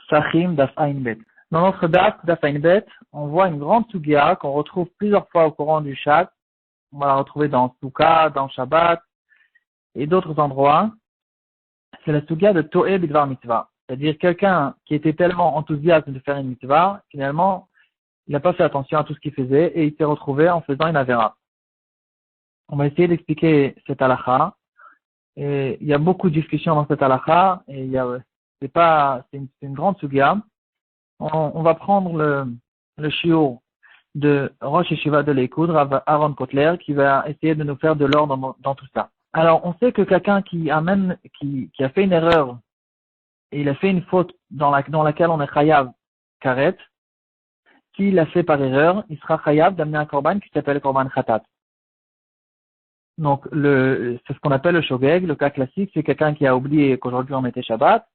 Sachim Daf Ain Bet. Dans notre Daf Ain Bet, on voit une grande sugia qu'on retrouve plusieurs fois au courant du Shak. On va la retrouver dans Souka, dans Shabbat et d'autres endroits. C'est la sugia de To'e Bidvar Mitzvah. C'est-à-dire quelqu'un qui était tellement enthousiaste de faire une mitzvah, finalement, il n'a pas fait attention à tout ce qu'il faisait et il s'est retrouvé en faisant une avera. On va essayer d'expliquer cette halakha. Et il y a beaucoup de discussions dans cette halakha et c'est une grande sugia. On va prendre le shiur de Rosh Yeshiva de l'Ekoud, Rav Aaron Kotler, qui va essayer de nous faire de l'ordre dans tout ça. Alors, on sait que quelqu'un qui a fait une erreur et il a fait une faute dans laquelle on est chayav karet, s'il l'a fait par erreur, il sera chayav d'amener un korban qui s'appelle korban khatat. Donc, c'est ce qu'on appelle le shogeg. Le cas classique, c'est quelqu'un qui a oublié qu'aujourd'hui on était Shabbat,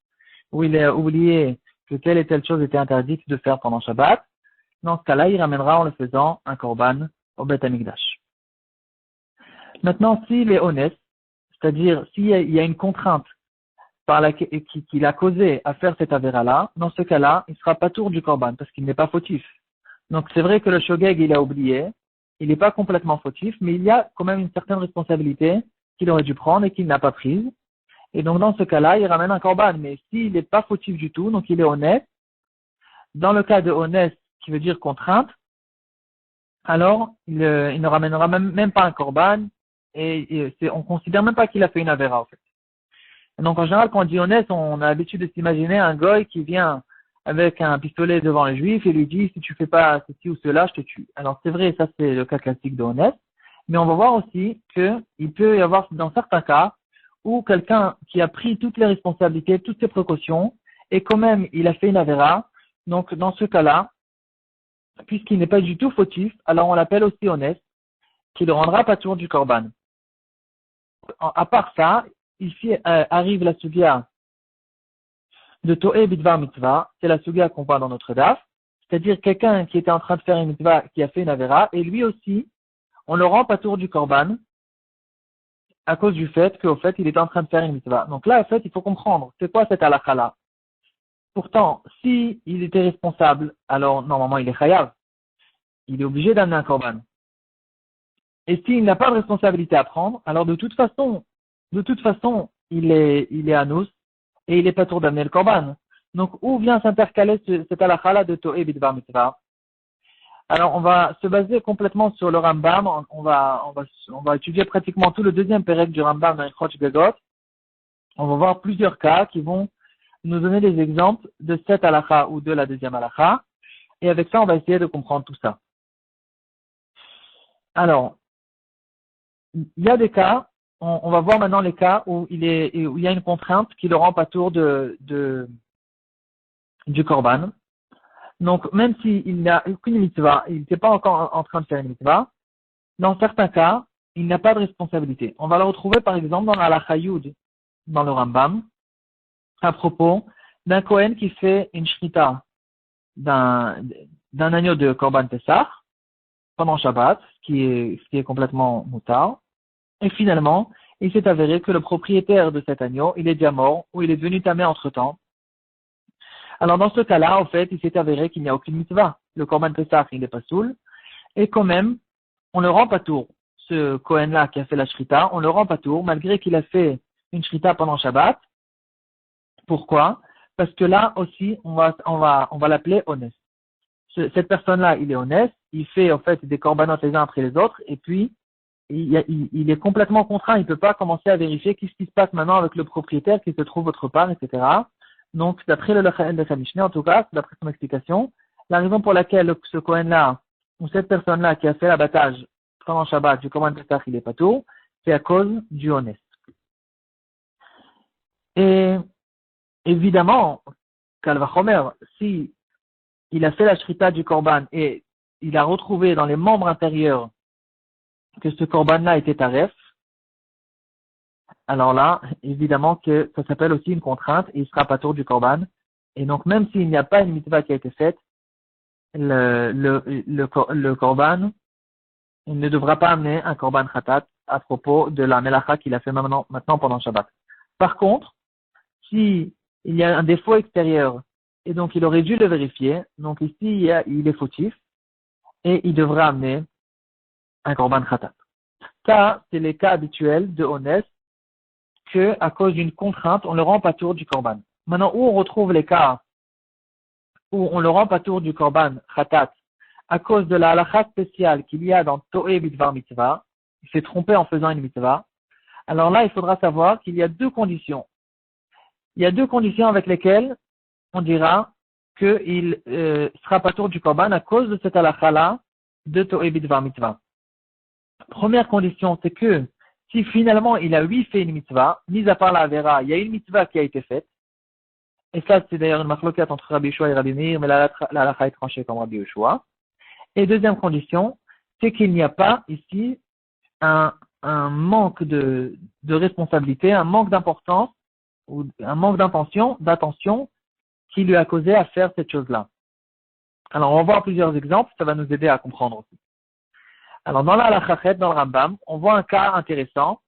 ou il a oublié que telle et telle chose était interdite de faire pendant Shabbat. Dans ce cas-là, il ramènera en le faisant un korban au Beth Amikdash. Maintenant, s'il est honnête, c'est-à-dire s'il y a une contrainte qui l'a causé à faire cette avéra-là, dans ce cas-là, il sera pas tour du korban parce qu'il n'est pas fautif. Donc, c'est vrai que le shogeg, il a oublié, il n'est pas complètement fautif, mais il y a quand même une certaine responsabilité qu'il aurait dû prendre et qu'il n'a pas prise. Et donc, dans ce cas-là, il ramène un korban. Mais s'il n'est pas fautif du tout, donc il est honnête, dans le cas de honnête, qui veut dire contrainte, alors il ne ramènera même pas un korban et on considère même pas qu'il a fait une avéra, en fait. Et donc, en général, quand on dit honnête, on a l'habitude de s'imaginer un goy qui vient avec un pistolet devant les juifs et lui dit si tu fais pas ceci ou cela, je te tue. Alors, c'est vrai, ça c'est le cas classique de honnête, mais on va voir aussi qu'il peut y avoir dans certains cas où quelqu'un qui a pris toutes les responsabilités, toutes ses précautions, et quand même il a fait une avéra. Donc dans ce cas-là, puisqu'il n'est pas du tout fautif, alors on l'appelle aussi honnête, qui le rendra pas tour du korban. À part ça, ici arrive la sugia de To'e Bidvar Mitzvah, c'est la sugia qu'on voit dans notre daf, c'est-à-dire quelqu'un qui était en train de faire une mitzvah, qui a fait une avéra, et lui aussi, on le rend pas tour du korban, à cause du fait qu'au fait, il était en train de faire une mitzvah. Donc là, en fait, il faut comprendre, c'est quoi cette halakha-là? Pourtant, si il était responsable, alors normalement il est chayav. Il est obligé d'amener un korban. Et s'il n'a pas de responsabilité à prendre, alors de toute façon, il est anous et il n'est pas tour d'amener le korban. Donc, où vient s'intercaler cette halakha-là de To'e Bidvar Mitzvah? Alors, on va se baser complètement sur le Rambam. On va étudier pratiquement tout le deuxième pérec du Rambam dans Ilchot Gagot. On va voir plusieurs cas qui vont nous donner des exemples de cette halakha ou de la deuxième halakha. Et avec ça, on va essayer de comprendre tout ça. Alors, il y a des cas, on va voir maintenant les cas où il y a une contrainte qui le rend pas tour du korban. Donc, même s'il n'a aucune mitzvah, il n'était pas encore en train de faire une mitzvah, dans certains cas, il n'a pas de responsabilité. On va le retrouver par exemple dans la halakha Yud, dans le Rambam, à propos d'un Kohen qui fait une shrita d'un agneau de Korban Pessah pendant Shabbat, ce qui est complètement moutard. Et finalement, il s'est avéré que le propriétaire de cet agneau, il est déjà mort ou il est devenu tamé entre-temps. Alors dans ce cas-là, en fait, il s'est avéré qu'il n'y a aucune mitzvah. Le Korban Pessah, il n'est pas soul. Et quand même, on ne rend pas tour. Ce Kohen-là qui a fait la shrita, on ne le rend pas tour, malgré qu'il a fait une shrita pendant Shabbat. Pourquoi? Parce que là aussi, on va l'appeler honnête. Cette personne-là, il est honnête, il fait en fait des corbanotes les uns après les autres, et puis il est complètement contraint, il ne peut pas commencer à vérifier qu'est-ce qui se passe maintenant avec le propriétaire qui se trouve autre part, etc. Donc, d'après le Mishneh, en tout cas, d'après son explication, la raison pour laquelle ce Kohen-là, ou cette personne-là qui a fait l'abattage pendant Shabbat du Korban Pessah, il est pas tout, c'est à cause du honnête. Et évidemment, Kalvachomer, si il a fait la shrita du korban et il a retrouvé dans les membres intérieurs que ce korban-là était taref, alors là, évidemment que ça s'appelle aussi une contrainte et il sera pas tour du korban. Et donc, même s'il n'y a pas une mitzvah qui a été faite, le korban, il ne devra pas amener un korban khatat à propos de la melacha qu'il a fait maintenant pendant Shabbat. Par contre, si il y a un défaut extérieur et donc il aurait dû le vérifier. Donc ici, il est fautif, et il devra amener un korban khatat. Ça, c'est les cas habituels de honnête que, à cause d'une contrainte, on le rend pas tour du korban. Maintenant, où on retrouve les cas où on le rend pas tour du korban khatat à cause de la halakha spéciale qu'il y a dans To'e Bidvar Mitzvah, il s'est trompé en faisant une mitzvah. Alors là, il faudra savoir qu'il y a deux conditions. Il y a deux conditions avec lesquelles on dira qu'il sera pas tour du korban à cause de cette halakha-là de To'e Bidvar Mitzvah. Première condition, c'est que si finalement il a fait une mitzvah, mis à part la Avera, il y a une mitzvah qui a été faite, et ça c'est d'ailleurs une machlokat entre Rabbi Yoshua et Rabbi Meir, mais la halakha est tranchée comme Rabbi Yoshua. Et deuxième condition, c'est qu'il n'y a pas ici un manque de responsabilité, un manque d'importance, ou un manque d'attention qui lui a causé à faire cette chose-là. Alors on va voir plusieurs exemples, ça va nous aider à comprendre aussi. Alors, dans la halakha, dans le Rambam, on voit un cas intéressant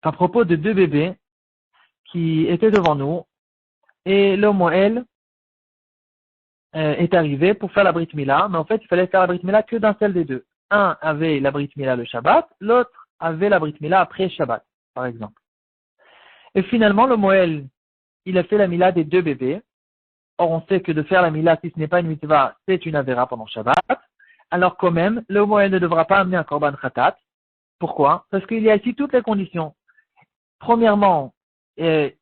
à propos de deux bébés qui étaient devant nous et le Moël est arrivé pour faire la Brit Mila, mais en fait, il fallait faire la Brit Mila que d'un seul des deux. Un avait la Brit Mila le Shabbat, l'autre avait la Brit Mila après Shabbat, par exemple. Et finalement, le Moël, il a fait la Mila des deux bébés. Or, on sait que de faire la Mila, si ce n'est pas une mitzvah, c'est une avéra pendant Shabbat. Alors quand même, le Moël ne devra pas amener un korban khatat. Pourquoi? Parce qu'il y a ici toutes les conditions. Premièrement, c'est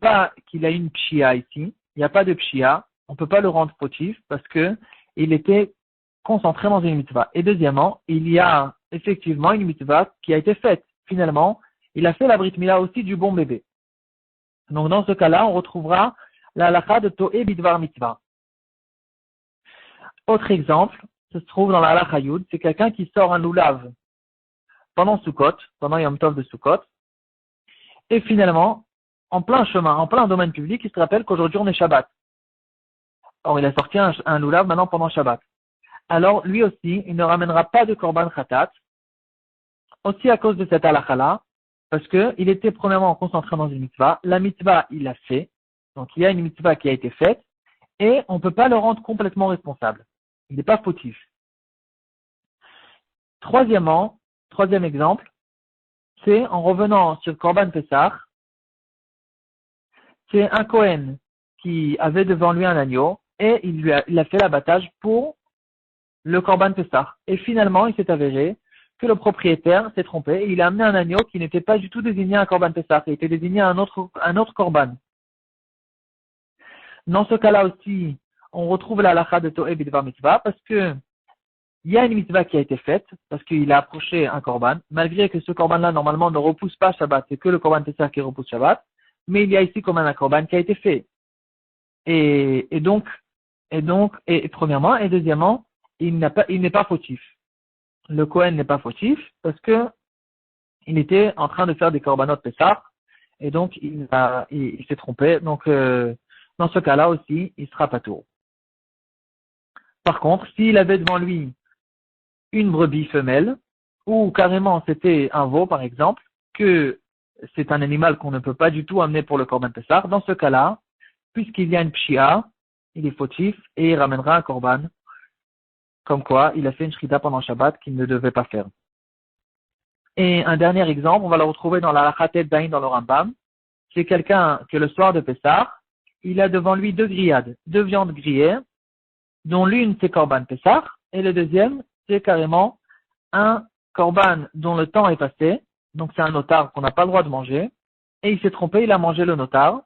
pas qu'il a une pshia ici. Il n'y a pas de pshia. On ne peut pas le rendre fautif parce que il était concentré dans une mitzvah. Et deuxièmement, il y a effectivement une mitzvah qui a été faite. Finalement, il a fait la brit mila aussi du bon bébé. Donc dans ce cas-là, on retrouvera la halakha de To'e Bidvar Mitzvah. Autre exemple, ça se trouve dans la halakha Yud, c'est quelqu'un qui sort un loulav pendant Sukkot, pendant Yom Tov de Sukkot, et finalement, en plein chemin, en plein domaine public, il se rappelle qu'aujourd'hui on est Shabbat. Or, il a sorti un loulav maintenant pendant Shabbat. Alors, lui aussi, il ne ramènera pas de korban khatat, aussi à cause de cette halakha-là, parce qu'il était premièrement concentré dans une mitzvah. La mitzvah, il l'a fait. Donc, il y a une mitzvah qui a été faite, et on ne peut pas le rendre complètement responsable. Il n'est pas fautif. Troisième exemple, c'est en revenant sur Korban Pessah, c'est un Kohen qui avait devant lui un agneau et il a fait l'abattage pour le Korban Pessah. Et finalement, il s'est avéré que le propriétaire s'est trompé et il a amené un agneau qui n'était pas du tout désigné un Korban Pessah, il était désigné un autre Korban. Dans ce cas-là aussi, on retrouve la halakha de To'e Bidvar Mitzvah parce que il y a une mitzvah qui a été faite, parce qu'il a approché un korban, malgré que ce korban-là, normalement, ne repousse pas Shabbat, c'est que le korban Pessah qui repousse Shabbat, mais il y a ici comme un korban qui a été fait. Et premièrement, et deuxièmement, il n'est pas fautif. Le Kohen n'est pas fautif, parce que il était en train de faire des korbanot Pessah, et donc il s'est trompé, donc, dans ce cas-là aussi, il sera pas tour. Par contre, s'il avait devant lui une brebis femelle, ou carrément c'était un veau par exemple, que c'est un animal qu'on ne peut pas du tout amener pour le korban Pessah, dans ce cas-là, puisqu'il y a une pshia, il est fautif et il ramènera un korban, comme quoi il a fait une shrita pendant Shabbat qu'il ne devait pas faire. Et un dernier exemple, on va le retrouver dans la halakha Tet Dain dans le Rambam, c'est quelqu'un que le soir de Pessah, il a devant lui deux grillades, deux viandes grillées, dont l'une c'est korban Pessah, et le deuxième c'est carrément un korban dont le temps est passé, donc c'est un notar qu'on n'a pas le droit de manger, et il s'est trompé, il a mangé le notar.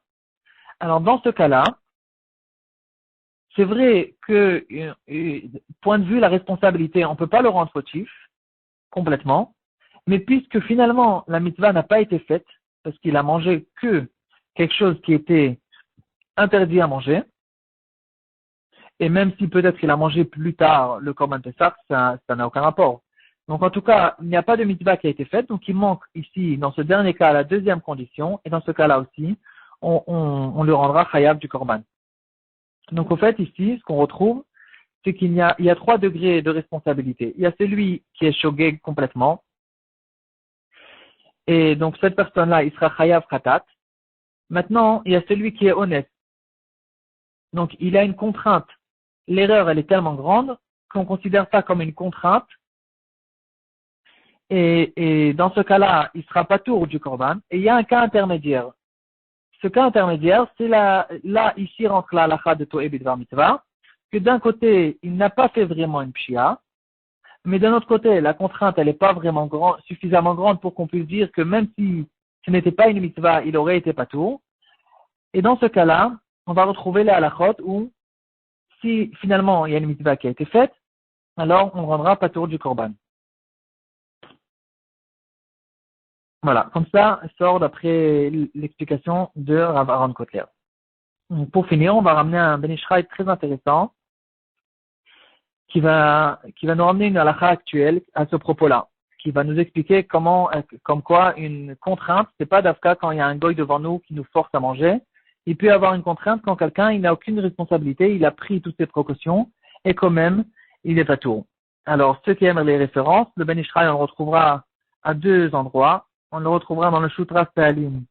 Alors dans ce cas-là, c'est vrai que, point de vue la responsabilité, on ne peut pas le rendre fautif, complètement, mais puisque finalement la mitzvah n'a pas été faite, parce qu'il a mangé que quelque chose qui était interdit à manger, et même si peut-être qu'il a mangé plus tard le korban Pessah, ça n'a aucun rapport. Donc en tout cas, il n'y a pas de mitzvah qui a été faite, donc il manque ici, dans ce dernier cas, la deuxième condition, et dans ce cas-là aussi, on le rendra chayav du korban. Donc au fait, ici, ce qu'on retrouve, c'est qu'il y a trois degrés de responsabilité. Il y a celui qui est shogeg complètement, et donc cette personne-là, il sera chayav khatat. Maintenant, il y a celui qui est honnête. Donc, il a une contrainte. L'erreur, elle est tellement grande qu'on considère ça comme une contrainte. Et dans ce cas-là, il sera pas tour du korban. Et il y a un cas intermédiaire. Ce cas intermédiaire, c'est là, ici rentre la halakha de To'e Bidvar Mitzvah, que d'un côté, il n'a pas fait vraiment une pshia, mais d'un autre côté, la contrainte, elle n'est pas vraiment suffisamment grande pour qu'on puisse dire que même si ce n'était pas une mitzvah, il aurait été patour. Et dans ce cas-là, on va retrouver les halakhot où, si finalement il y a une mitzvah qui a été faite, alors on rendra patour du korban. Voilà, comme ça sort d'après l'explication de Rav Aaron Kotler. Pour finir, on va ramener un Ben Ish Chai très intéressant qui va nous ramener une halakha actuelle à ce propos-là, qui va nous expliquer comme quoi une contrainte, c'est pas d'afka quand il y a un goy devant nous qui nous force à manger. Il peut y avoir une contrainte quand quelqu'un, il n'a aucune responsabilité, il a pris toutes ses précautions et quand même, il est patour. Alors, ceux qui aiment les références, le Ben Ish Chai, on le retrouvera à deux endroits. On le retrouvera dans le Shutra Stahalim,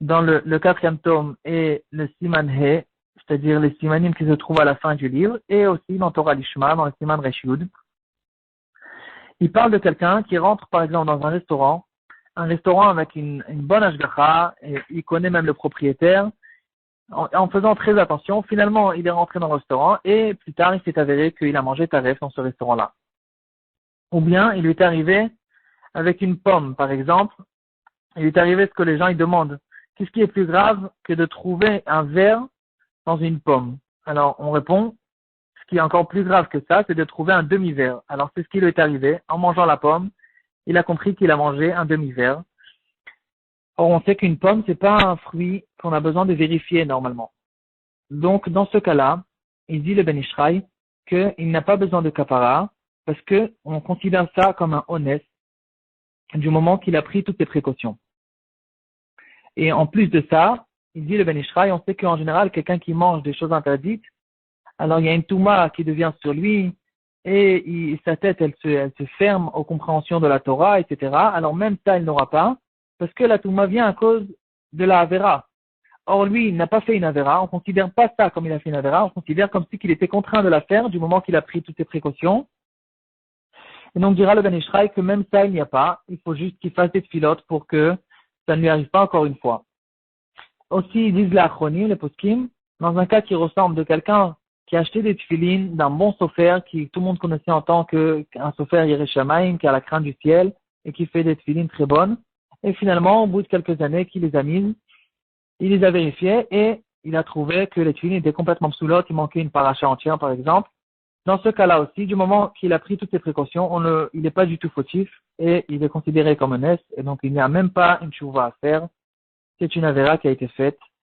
dans le quatrième tome et le Siman He, c'est-à-dire les Simanim qui se trouvent à la fin du livre, et aussi dans Torah Lishma, dans le Siman Reshud. Il parle de quelqu'un qui rentre par exemple dans un restaurant avec une bonne ashgacha, et il connaît même le propriétaire, en faisant très attention. Finalement, il est rentré dans le restaurant et plus tard, il s'est avéré qu'il a mangé taref dans ce restaurant-là. Ou bien, il lui est arrivé avec une pomme, par exemple, il lui est arrivé ce que les gens ils demandent. Qu'est-ce qui est plus grave que de trouver un verre dans une pomme? Alors, on répond, ce qui est encore plus grave que ça, c'est de trouver un demi-verre. Alors, c'est ce qui lui est arrivé. En mangeant la pomme, il a compris qu'il a mangé un demi-verre. Or, on sait qu'une pomme, c'est pas un fruit qu'on a besoin de vérifier normalement. Donc, dans ce cas-là, il dit le Ben Ish Chai qu'il n'a pas besoin de kapara parce que on considère ça comme un honnête du moment qu'il a pris toutes ses précautions. Et en plus de ça, il dit le Ben Ish Chai, on sait qu'en général, quelqu'un qui mange des choses interdites, alors il y a une touma qui devient sur lui, et sa tête, elle se ferme aux compréhensions de la Torah, etc. Alors même ça, il n'aura pas, parce que la touma vient à cause de la Avera. Or lui, il n'a pas fait une Avera, on ne considère pas ça comme il a fait une Avera, on considère comme si qu'il était contraint de la faire du moment qu'il a pris toutes ses précautions. Et donc dira le Ben Ish Chai que même ça, il n'y a pas, il faut juste qu'il fasse des filotes pour que ça ne lui arrive pas encore une fois. Aussi, ils disent les achronim, les poskim, dans un cas qui ressemble de quelqu'un qui a acheté des tefilines d'un bon sofer, qui tout le monde connaissait en tant qu'un sofer Yireh Shamayim, qui a la crainte du ciel, et qui fait des tefilines très bonnes. Et finalement, au bout de quelques années qu'il les a mises, il les a vérifiées, et il a trouvé que les tefilines étaient complètement psoulotes, il manquait une paracha entière, par exemple. Dans ce cas-là aussi, du moment qu'il a pris toutes ses précautions, il n'est pas du tout fautif, et il est considéré comme un es, et donc il n'y a même pas une tchouva à faire. C'est une avéra qui a été faite